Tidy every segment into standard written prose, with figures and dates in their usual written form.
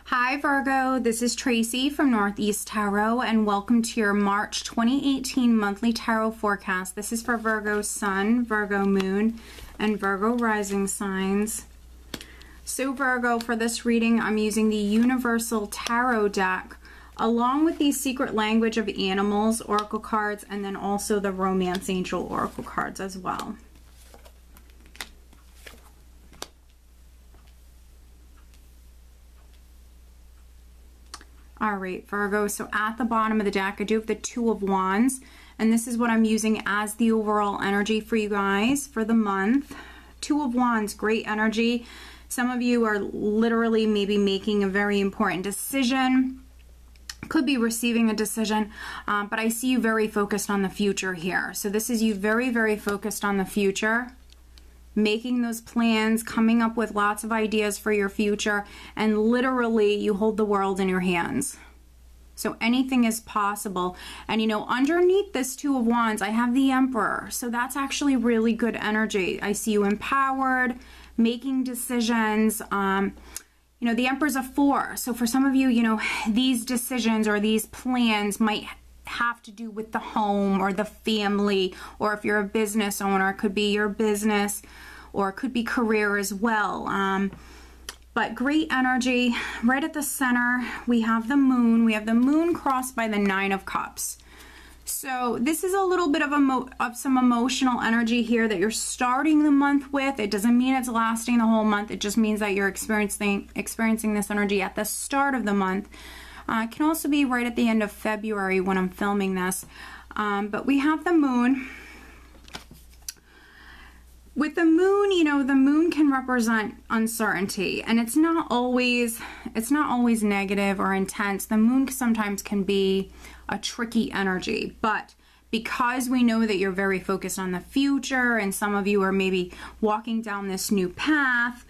Hi Virgo, this is Tracy from Northeast Tarot and welcome to your March 2018 monthly tarot forecast. This is for Virgo Sun, Virgo Moon, and Virgo Rising signs. So Virgo, for this reading I'm using the Universal Tarot deck along with the Secret Language of Animals Oracle cards and then also the Romance Angel Oracle cards as well. All right, Virgo, so at the bottom of the deck, I do have the Two of Wands, and this is what I'm using as the overall energy for you guys for the month. Two of Wands, great energy. Some of you are literally maybe making a very important decision, could be receiving a decision, but I see you very focused on the future here. So this is you very, very focused on the future, making those plans, coming up with lots of ideas for your future, and literally you hold the world in your hands. So anything is possible. And you know, underneath this Two of Wands, I have the Emperor. So that's actually really good energy. I see you empowered, making decisions. You know, the Emperor's a 4. So for some of you, you know, these decisions or these plans might have to do with the home or the family, or if you're a business owner, it could be your business or it could be career as well. But great energy. Right at the center, we have the moon. We have the moon crossed by the Nine of Cups. So this is a little bit of some emotional energy here that you're starting the month with. It doesn't mean it's lasting the whole month. It just means that you're experiencing this energy at the start of the month. It can also be right at the end of February when I'm filming this. But we have the moon. With the moon, you know, the moon can represent uncertainty, and it's not always negative or intense. The moon sometimes can be a tricky energy, but because we know that you're very focused on the future, and some of you are maybe walking down this new path,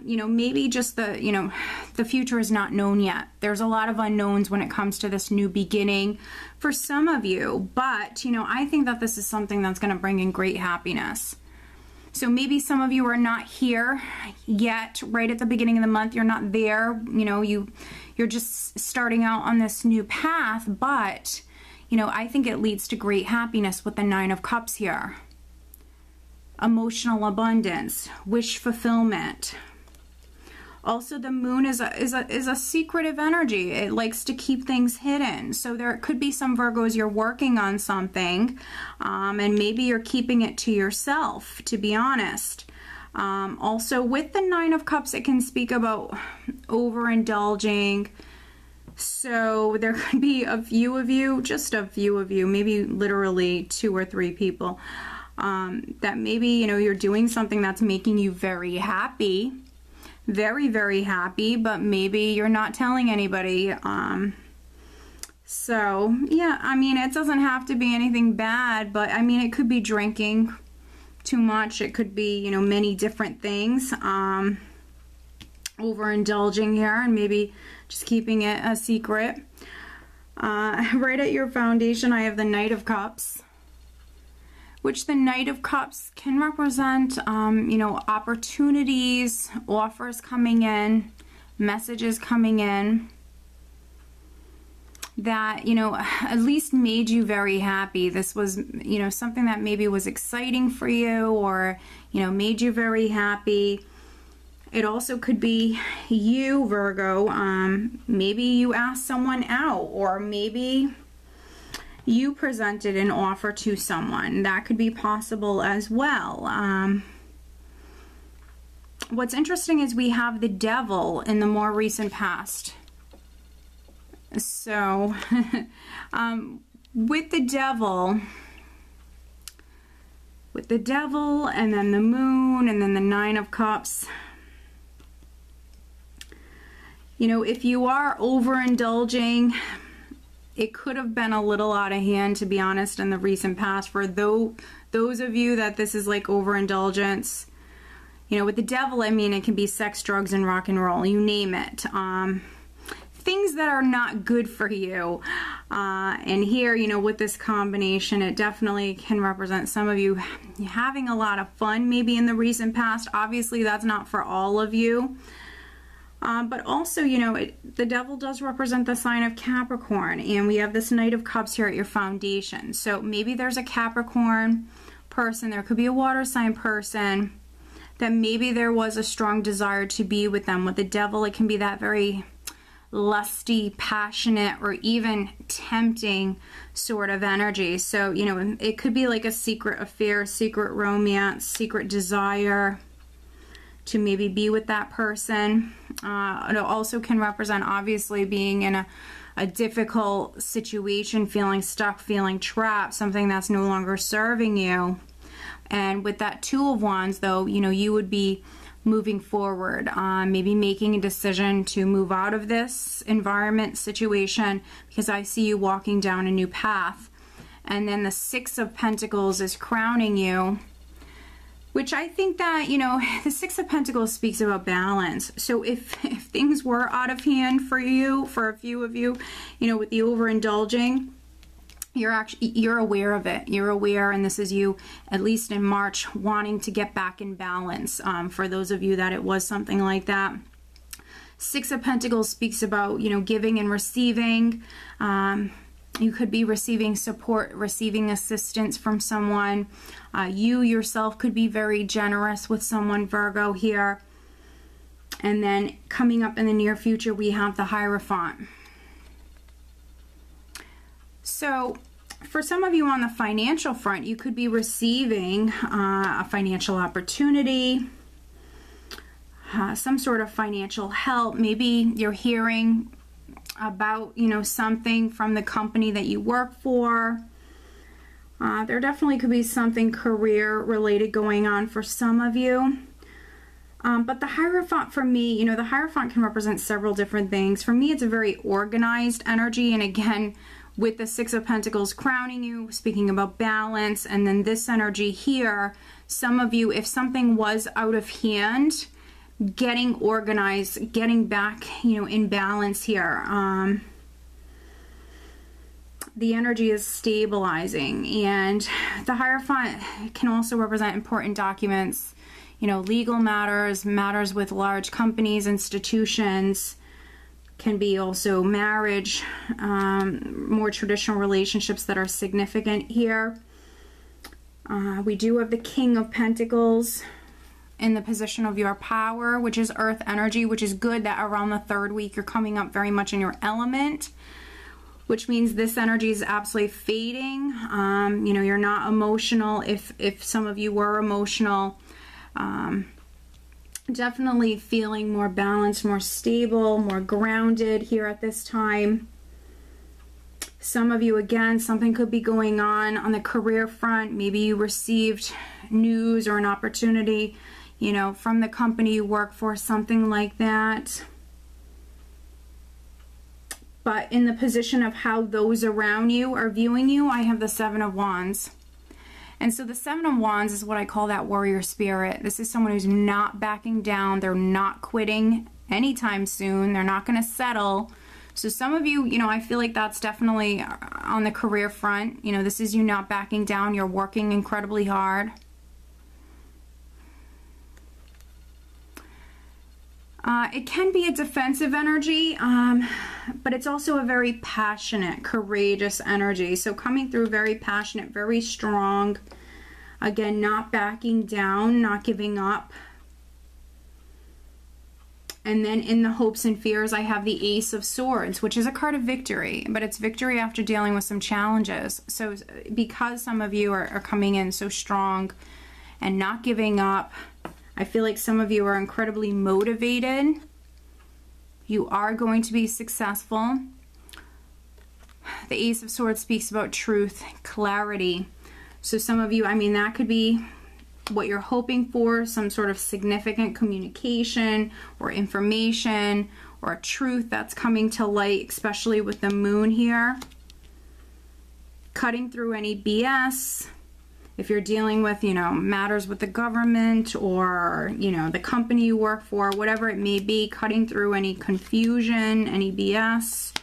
you know, maybe just the future is not known yet. There's a lot of unknowns when it comes to this new beginning for some of you, but, you know, I think that this is something that's going to bring in great happiness. So maybe some of you are not here yet, right at the beginning of the month. You're not there, you know, you're just starting out on this new path, but, you know, I think it leads to great happiness with the Nine of Cups here. Emotional abundance, wish fulfillment. Also, the moon is a secretive energy. It likes to keep things hidden. So there could be some Virgos, you're working on something, and maybe you're keeping it to yourself, to be honest. Also, with the Nine of Cups, it can speak about overindulging. So there could be a few of you, just a few of you, maybe literally 2 or 3 people, that maybe, you know, you're doing something that's making you very happy. Very, very happy, but maybe you're not telling anybody. So yeah, I mean, it doesn't have to be anything bad, but I mean, it could be drinking too much. It could be, you know, many different things. Overindulging here and maybe just keeping it a secret. Right at your foundation, I have the Knight of Cups, which the Knight of Cups can represent, you know, opportunities, offers coming in, messages coming in that, you know, at least made you very happy. This was, you know, something that maybe was exciting for you or, you know, made you very happy. It also could be you, Virgo. Maybe you asked someone out, or maybe you presented an offer to someone. That could be possible as well. What's interesting is we have the Devil in the more recent past. So with the Devil and then the Moon and then the Nine of Cups, you know, if you are overindulging, it could have been a little out of hand, to be honest, in the recent past. For those of you that this is like overindulgence, you know, with the Devil, I mean, it can be sex, drugs, and rock and roll, you name it. Things that are not good for you. And here, you know, with this combination, it definitely can represent some of you having a lot of fun maybe in the recent past. Obviously, that's not for all of you. But also, you know, the devil does represent the sign of Capricorn, and we have this Knight of Cups here at your foundation. So maybe there's a Capricorn person, there could be a water sign person, that maybe there was a strong desire to be with them. With the devil, it can be that very lusty, passionate, or even tempting sort of energy. So, you know, it could be like a secret affair, secret romance, secret desire to maybe be with that person. It also can represent, obviously, being in a difficult situation, feeling stuck, feeling trapped, something that's no longer serving you. And with that Two of Wands, though, you know, you would be moving forward, maybe making a decision to move out of this environment, situation, because I see you walking down a new path. And then the Six of Pentacles is crowning you, which I think that, you know, the Six of Pentacles speaks about balance. So if things were out of hand for you, for a few of you, you know, with the overindulging, you're aware of it. You're aware, and this is you, at least in March, wanting to get back in balance. For those of you that it was something like that. Six of Pentacles speaks about, you know, giving and receiving. You could be receiving support, receiving assistance from someone. You yourself could be very generous with someone, Virgo, here. And then coming up in the near future, we have the Hierophant. So for some of you on the financial front, you could be receiving a financial opportunity, some sort of financial help. Maybe you're hearing about, you know, something from the company that you work for. There definitely could be something career related going on for some of you. But the Hierophant, for me, you know, the Hierophant can represent several different things. For me, it's a very organized energy. And again, with the Six of Pentacles crowning you, speaking about balance, and then this energy here, some of you, if something was out of hand, getting organized, getting back, you know, in balance here. The energy is stabilizing, and the Hierophant can also represent important documents, you know, legal matters, matters with large companies, institutions. Can be also marriage, more traditional relationships that are significant here. We do have the King of Pentacles in the position of your power, which is earth energy, which is good that around the third week you're coming up very much in your element, which means this energy is absolutely fading. You know, you're not emotional. If some of you were emotional, definitely feeling more balanced, more stable, more grounded here at this time. Some of you, again, something could be going on the career front. Maybe you received news or an opportunity, you know, from the company you work for, something like that. But in the position of how those around you are viewing you, I have the Seven of Wands. And so the Seven of Wands is what I call that warrior spirit. This is someone who's not backing down. They're not quitting anytime soon. They're not going to settle. So some of you, you know, I feel like that's definitely on the career front. You know, this is you not backing down. You're working incredibly hard. It can be a defensive energy, but it's also a very passionate, courageous energy. So coming through very passionate, very strong. Again, not backing down, not giving up. And then in the hopes and fears, I have the Ace of Swords, which is a card of victory, but it's victory after dealing with some challenges. So because some of you are coming in so strong and not giving up, I feel like some of you are incredibly motivated. You are going to be successful. The Ace of Swords speaks about truth, clarity. So some of you, I mean, that could be what you're hoping for, some sort of significant communication or information or a truth that's coming to light, especially with the moon here. Cutting through any BS. If you're dealing with, you know, matters with the government or, you know, the company you work for, whatever it may be, cutting through any confusion, any BS.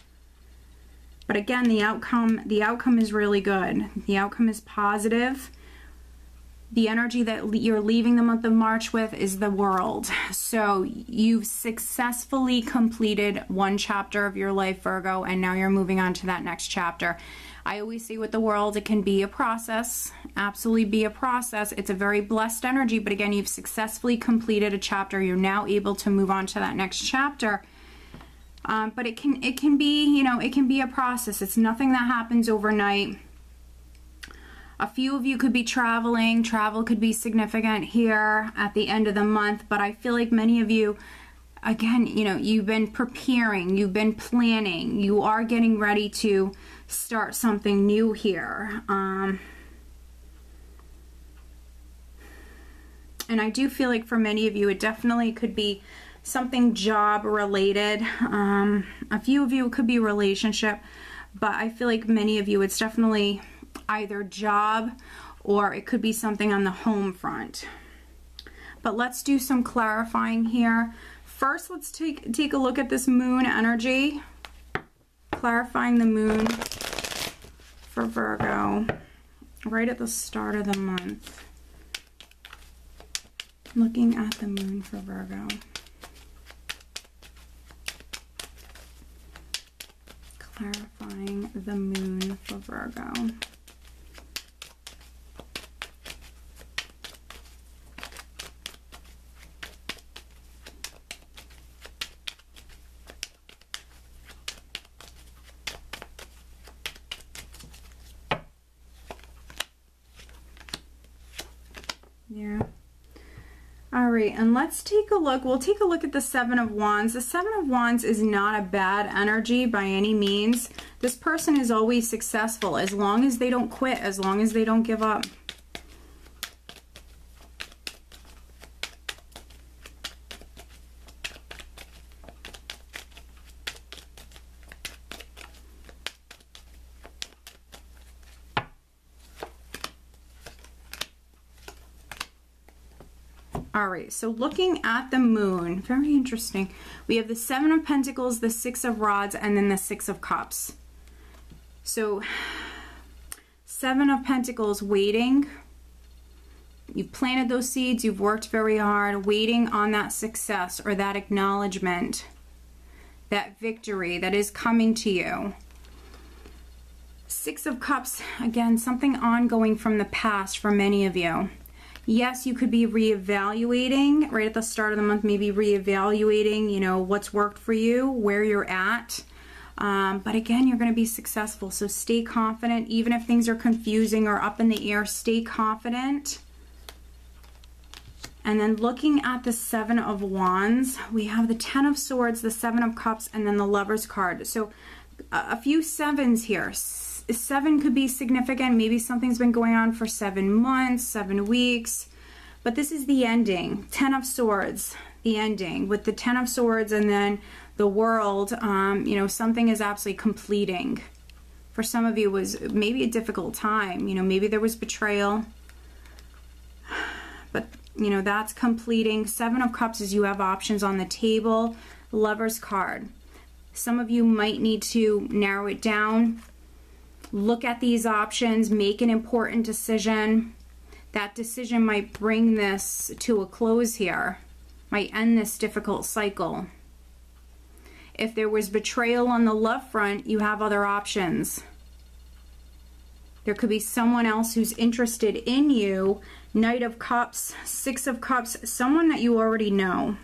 But again, the outcome is really good. The outcome is positive. The energy that you're leaving the month of March with is the World. So you've successfully completed one chapter of your life, Virgo, and now you're moving on to that next chapter. I always say with the World, it can be a process, absolutely be a process. It's a very blessed energy, but again, you've successfully completed a chapter. You're now able to move on to that next chapter. But it can be, you know, it can be a process. It's nothing that happens overnight. A few of you could be traveling. Travel could be significant here at the end of the month, but I feel like many of you, again, you know, you've been preparing, you've been planning, you are getting ready to start something new here. And I do feel like for many of you, it definitely could be something job related. A few of you, it could be relationship, but I feel like many of you, it's definitely either job or it could be something on the home front. But let's do some clarifying here. First, let's take a look at this moon energy. Clarifying the moon for Virgo right at the start of the month. Looking at the moon for Virgo. Clarifying the moon for Virgo. Yeah. All right, and let's take a look. We'll take a look at the Seven of Wands. The Seven of Wands is not a bad energy by any means. This person is always successful as long as they don't quit, as long as they don't give up. All right, so looking at the moon, very interesting. We have the Seven of Pentacles, the Six of Rods, and then the Six of Cups. So, Seven of Pentacles, waiting. You've planted those seeds, you've worked very hard, waiting on that success or that acknowledgement, that victory that is coming to you. Six of Cups, again, something ongoing from the past for many of you. Yes, you could be reevaluating right at the start of the month, maybe reevaluating, you know, what's worked for you, where you're at. But again, you're going to be successful. So stay confident. Even if things are confusing or up in the air, stay confident. And then looking at the Seven of Wands, we have the Ten of Swords, the Seven of Cups, and then the Lover's card. So a few sevens here. Seven could be significant. Maybe something's been going on for 7 months, 7 weeks. But this is the ending. Ten of Swords, the ending. With the Ten of Swords and then the World, you know, something is absolutely completing. For some of you, it was maybe a difficult time. You know, maybe there was betrayal. But, you know, that's completing. Seven of Cups is you have options on the table. Lover's card. Some of you might need to narrow it down. Look at these options, make an important decision. That decision might bring this to a close here, might end this difficult cycle. If there was betrayal on the love front, you have other options. There could be someone else who's interested in you. Knight of Cups, Six of Cups, someone that you already know.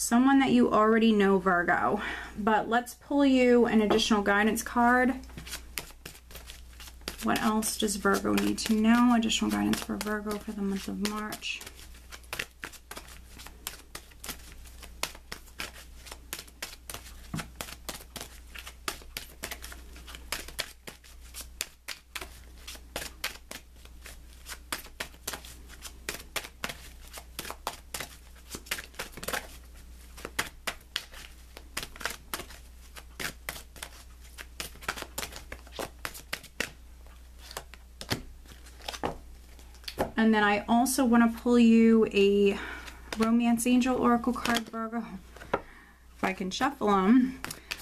Someone that you already know, Virgo. But let's pull you an additional guidance card. What else does Virgo need to know? Additional guidance for Virgo for the month of March. And then I also want to pull you a Romance Angel Oracle card, Virgo, if I can shuffle them.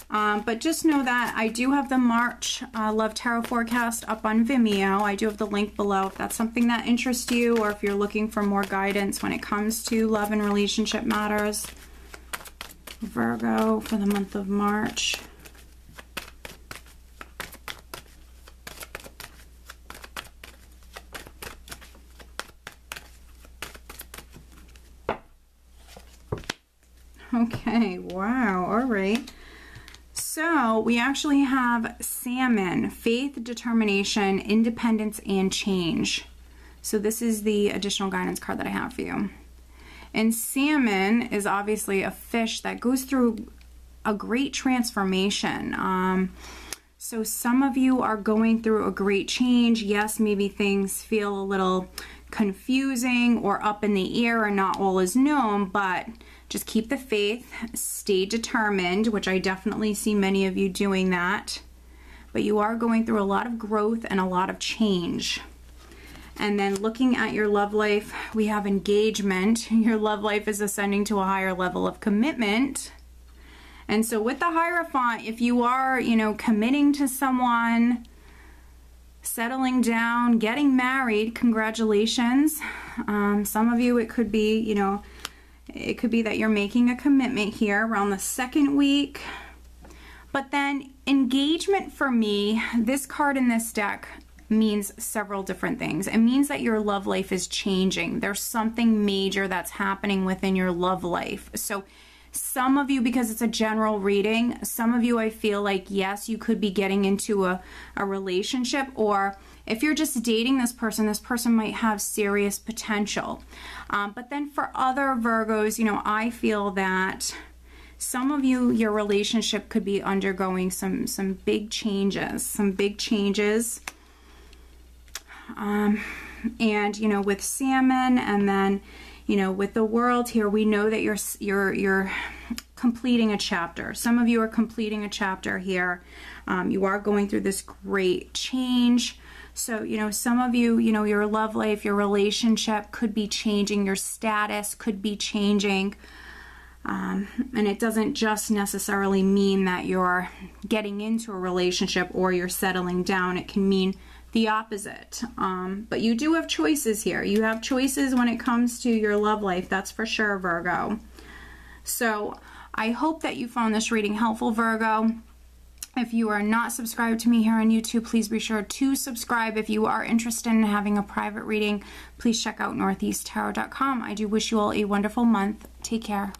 But just know that I do have the March Love Tarot Forecast up on Vimeo. I do have the link below if that's something that interests you, or if you're looking for more guidance when it comes to love and relationship matters. Virgo for the month of March. Okay, wow, all right. So we actually have Salmon, faith, determination, independence, and change. So this is the additional guidance card that I have for you. And Salmon is obviously a fish that goes through a great transformation. So some of you are going through a great change. Yes, maybe things feel a little confusing or up in the air and not all is known, but just keep the faith, stay determined, which I definitely see many of you doing that. But you are going through a lot of growth and a lot of change. And then looking at your love life, we have engagement. Your love life is ascending to a higher level of commitment. And so with the Hierophant, if you are, you know, committing to someone, settling down, getting married, congratulations. Some of you, it could be, you know, it could be that you're making a commitment here around the second week. But then engagement for me, this card in this deck means several different things. It means that your love life is changing. There's something major that's happening within your love life. So some of you, because it's a general reading, some of you I feel like, yes, you could be getting into a relationship, or if you're just dating this person might have serious potential. But then for other Virgos, you know, I feel that some of you, your relationship could be undergoing some big changes, and you know, with Salmon, and then you know, with the World here, we know that you're completing a chapter. Some of you are completing a chapter here. You are going through this great change. So, you know, some of you, you know, your love life, your relationship could be changing, your status could be changing. And it doesn't just necessarily mean that you're getting into a relationship or you're settling down. It can mean the opposite. But you do have choices here. You have choices when it comes to your love life, that's for sure, Virgo. So I hope that you found this reading helpful, Virgo. If you are not subscribed to me here on YouTube, please be sure to subscribe. If you are interested in having a private reading, please check out northeasttarot.com. I do wish you all a wonderful month. Take care.